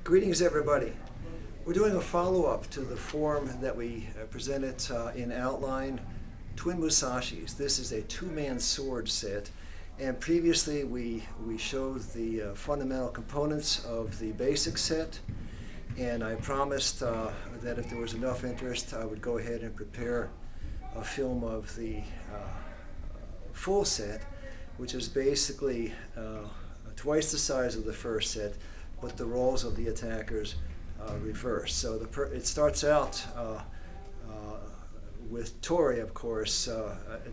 Greetings, everybody. We're doing a follow-up to the form that we presented in outline, Twin Mushashis. This is a two-man sword set, and previously we showed the fundamental components of the basic set, and I promised that if there was enough interest, I would go ahead and prepare a film of the full set, which is basically twice the size of the first set, but the roles of the attackers reverse. So it starts out with Tori, of course,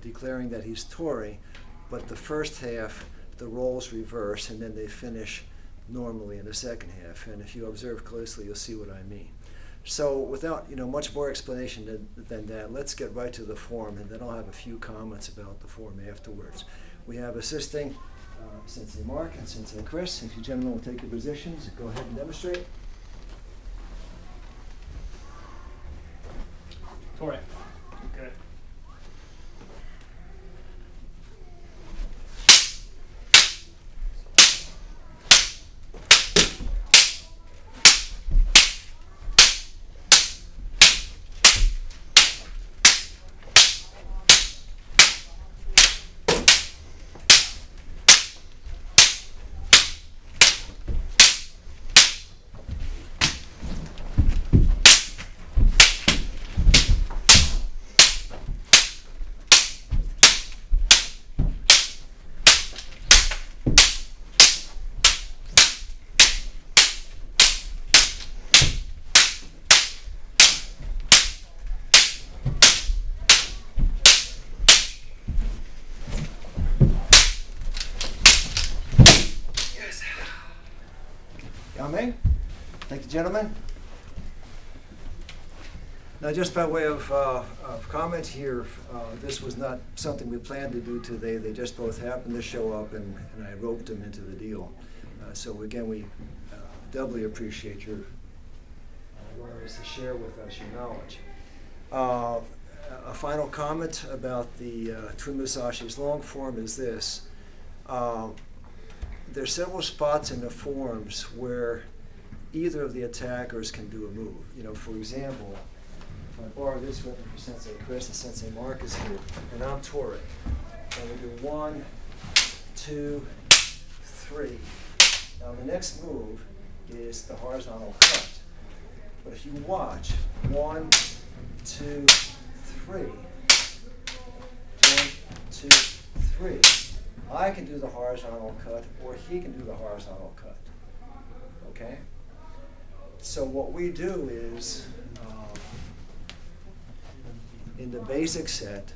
declaring that he's Tori, but the first half, the roles reverse, and then they finish normally in the second half. And if you observe closely, you'll see what I mean. So without much more explanation than that, let's get right to the form, and then I'll have a few comments about the form afterwards. We have assisting Sensei Mark and Sensei Chris. If you gentlemen will take your positions, go ahead and demonstrate. Tori. Okay. Thank you, gentlemen. Now, just by way of comment here, this was not something we planned to do today. They just both happened to show up, and I roped them into the deal. So again, we doubly appreciate your willingness to share with us your knowledge. A final comment about the Twin Mushashis long form is this. There's several spots in the forms where either of the attackers can do a move. For example, if I borrow this weapon for Sensei Chris and Sensei Mark is here, and I'm Tori, and we do 1, 2, 3. Now the next move is the horizontal cut. But if you watch, 1, 2, 3, 1, 2, 3. I can do the horizontal cut, or he can do the horizontal cut. Okay? So what we do is, in the basic set,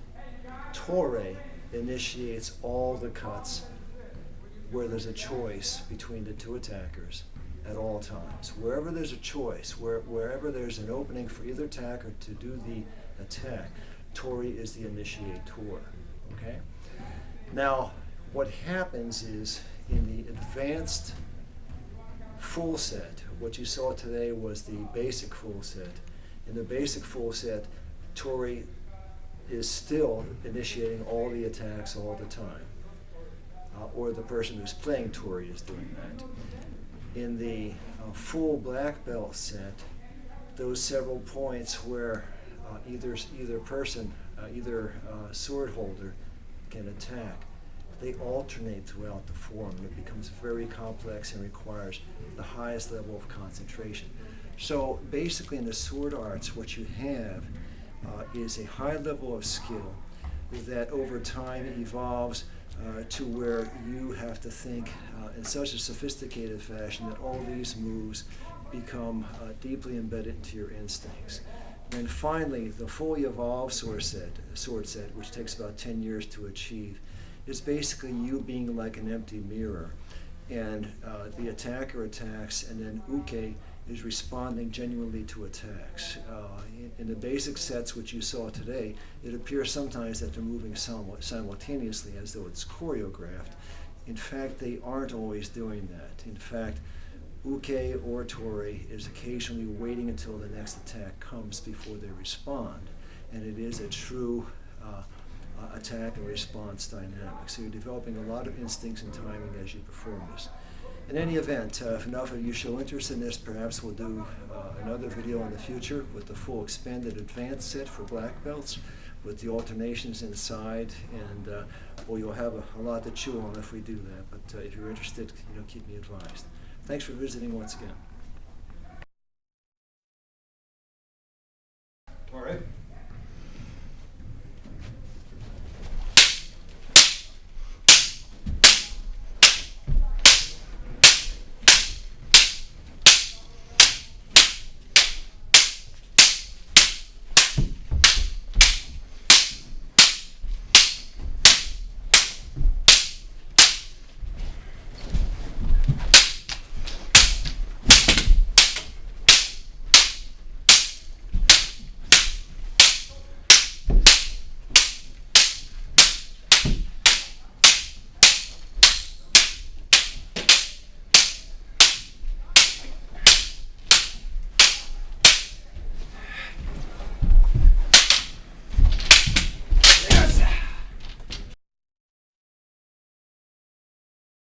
Tori initiates all the cuts where there's a choice between the two attackers at all times. Wherever there's a choice, wherever there's an opening for either attacker to do the attack, Tori is the initiator. Okay? Now, what happens is, in the advanced full set, what you saw today was the basic full set. In the basic full set, Tori is still initiating all the attacks all the time. Or the person who's playing Tori is doing that. In the full black belt set, those several points where either sword holder can attack, they alternate throughout the form, and it becomes very complex and requires the highest level of concentration. So basically in the sword arts, what you have is a high level of skill that over time evolves to where you have to think in such a sophisticated fashion that all these moves become deeply embedded into your instincts. And finally, the fully evolved sword set, which takes about 10 years to achieve, is basically you being like an empty mirror, and the attacker attacks, and then Uke is responding genuinely to attacks. In the basic sets which you saw today, it appears sometimes that they're moving somewhat simultaneously as though it's choreographed. In fact, they aren't always doing that. In fact, Uke or Tori is occasionally waiting until the next attack comes before they respond, and it is a true attack and response dynamic. So you're developing a lot of instincts and timing as you perform this. In any event, if enough of you show interest in this, perhaps we'll do another video in the future with the full expanded advanced set for black belts with the alternations inside, and well, you'll have a lot to chew on if we do that. But if you're interested, keep me advised. Thanks for visiting once again.